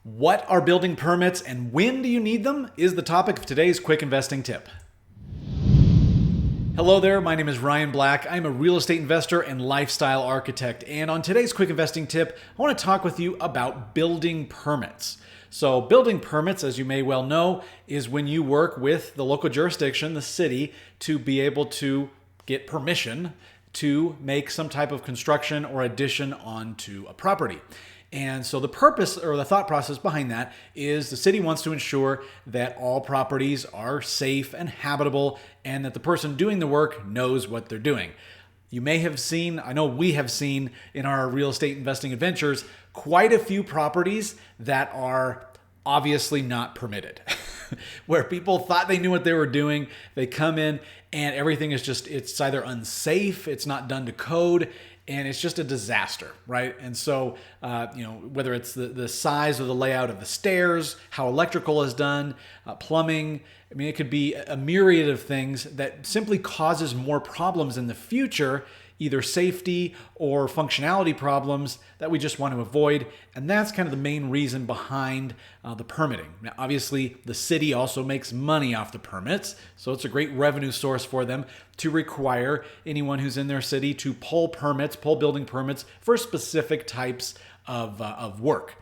What are building permits and when do you need them is the topic of today's quick investing tip. Hello there, my name is Ryan Black. I'm a real estate investor and lifestyle architect. And on today's quick investing tip, I want to talk with you about building permits. So building permits, as you may well know, is when you work with the local jurisdiction, the city, to be able to get permission to make some type of construction or addition onto a property. And so the purpose or the thought process behind that is the city wants to ensure that all properties are safe and habitable and that the person doing the work knows what they're doing. You may have seen, I know we have seen in our real estate investing adventures, quite a few properties that are obviously not permitted, where people thought they knew what they were doing. They come in and everything is just, it's either unsafe, it's not done to code, and it's just a disaster, right? And so, whether it's the size or the layout of the stairs, how electrical is done, plumbing, I mean, it could be a myriad of things that simply causes more problems in the future, either safety or functionality problems that we just want to avoid. And that's kind of the main reason behind the permitting. Now, obviously, the city also makes money off the permits, so it's a great revenue source for them to require anyone who's in their city to pull building permits for specific types of work.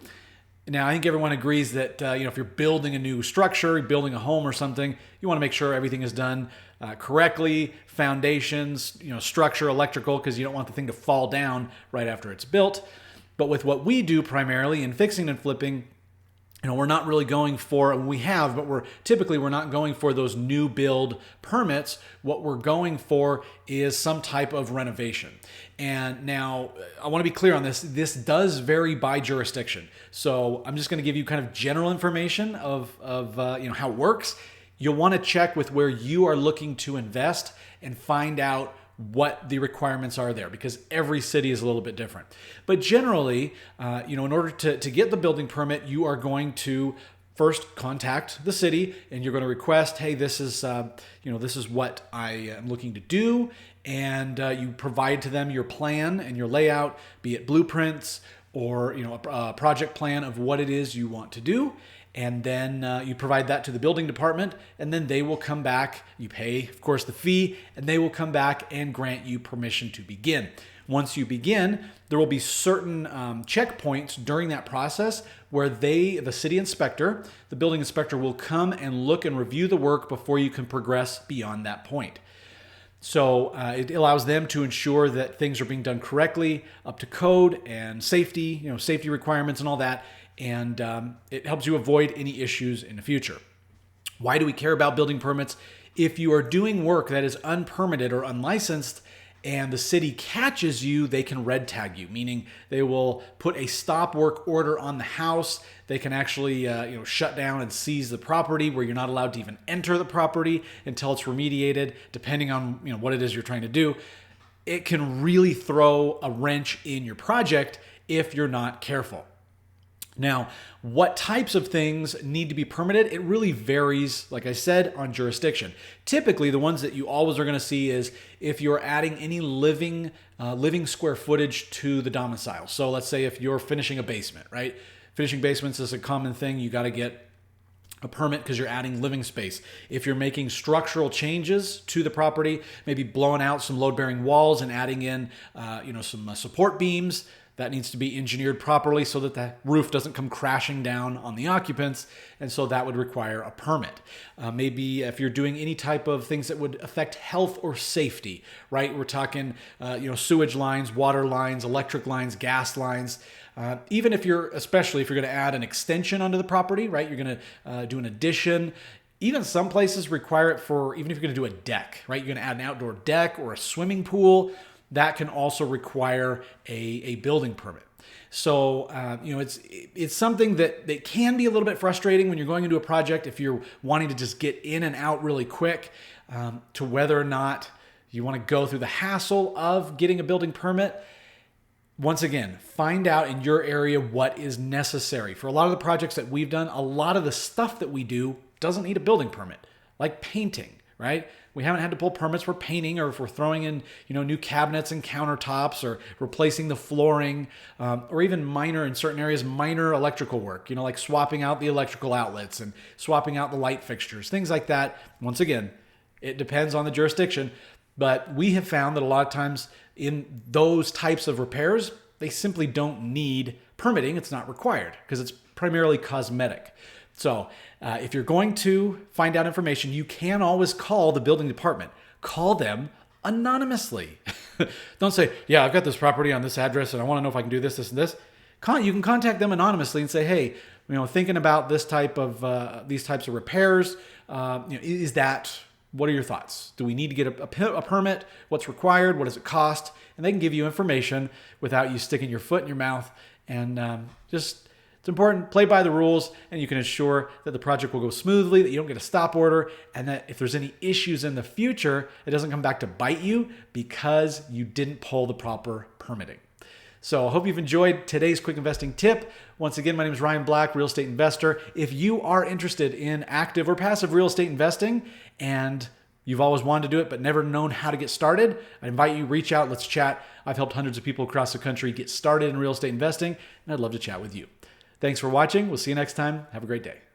Now, I think everyone agrees that if you're building a new structure, building a home or something, you want to make sure everything is done correctly, foundations, structure, electrical, because you don't want the thing to fall down right after it's built. But with what we do primarily in fixing and flipping, we're not really going for, but we're not going for those new build permits. What we're going for is some type of renovation. And now I want to be clear on this. This does vary by jurisdiction. So I'm just going to give you kind of general information of how it works. You'll want to check with where you are looking to invest and find out what the requirements are there, because every city is a little bit different. But generally, in order to get the building permit, you are going to first contact the city and you're going to request, hey, this is what I am looking to do. And you provide to them your plan and your layout, be it blueprints or a project plan of what it is you want to do. And then you provide that to the building department, and then they will come back. You pay, of course, the fee, and they will come back and grant you permission to begin. Once you begin, there will be certain checkpoints during that process where the city inspector, the building inspector, will come and look and review the work before you can progress beyond that point. So it allows them to ensure that things are being done correctly, up to code and safety, safety requirements and all that. And it helps you avoid any issues in the future. Why do we care about building permits? If you are doing work that is unpermitted or unlicensed and the city catches you, they can red tag you, meaning they will put a stop work order on the house. They can actually shut down and seize the property where you're not allowed to even enter the property until it's remediated, depending on what it is you're trying to do. It can really throw a wrench in your project if you're not careful. Now, what types of things need to be permitted? It really varies, like I said, on jurisdiction. Typically, the ones that you always are going to see is if you're adding any living square footage to the domicile. So let's say if you're finishing a basement, right? Finishing basements is a common thing. You got to get a permit because you're adding living space. If you're making structural changes to the property, maybe blowing out some load-bearing walls and adding in, some support beams, that needs to be engineered properly so that the roof doesn't come crashing down on the occupants. And so that would require a permit. Maybe if you're doing any type of things that would affect health or safety, right? We're talking, sewage lines, water lines, electric lines, gas lines. Especially if you're going to add an extension onto the property, right? You're going to do an addition. Even some places require it even if you're going to do a deck, right? You're going to add an outdoor deck or a swimming pool. That can also require a building permit. So, it's something that can be a little bit frustrating when you're going into a project if you're wanting to just get in and out really quick, to whether or not you want to go through the hassle of getting a building permit. Once again, find out in your area what is necessary. For a lot of the projects that we've done, a lot of the stuff that we do doesn't need a building permit, like painting, right? We haven't had to pull permits for painting, or if we're throwing in, new cabinets and countertops, or replacing the flooring, or even in certain areas, minor electrical work, like swapping out the electrical outlets and swapping out the light fixtures, things like that. Once again, it depends on the jurisdiction, but we have found that a lot of times in those types of repairs, they simply don't need permitting. It's not required because it's primarily cosmetic. So if you're going to find out information, you can always call the building department. Call them anonymously. Don't say, yeah, I've got this property on this address and I want to know if I can do this, this, and this. You can contact them anonymously and say, hey, thinking about these types of repairs. What are your thoughts? Do we need to get a permit? What's required? What does it cost? And they can give you information without you sticking your foot in your mouth. And it's important, play by the rules, and you can ensure that the project will go smoothly, that you don't get a stop order, and that if there's any issues in the future, it doesn't come back to bite you because you didn't pull the proper permitting. So I hope you've enjoyed today's quick investing tip. Once again, my name is Ryan Black, real estate investor. If you are interested in active or passive real estate investing and you've always wanted to do it but never known how to get started, I invite you, reach out, let's chat. I've helped hundreds of people across the country get started in real estate investing, and I'd love to chat with you. Thanks for watching. We'll see you next time. Have a great day.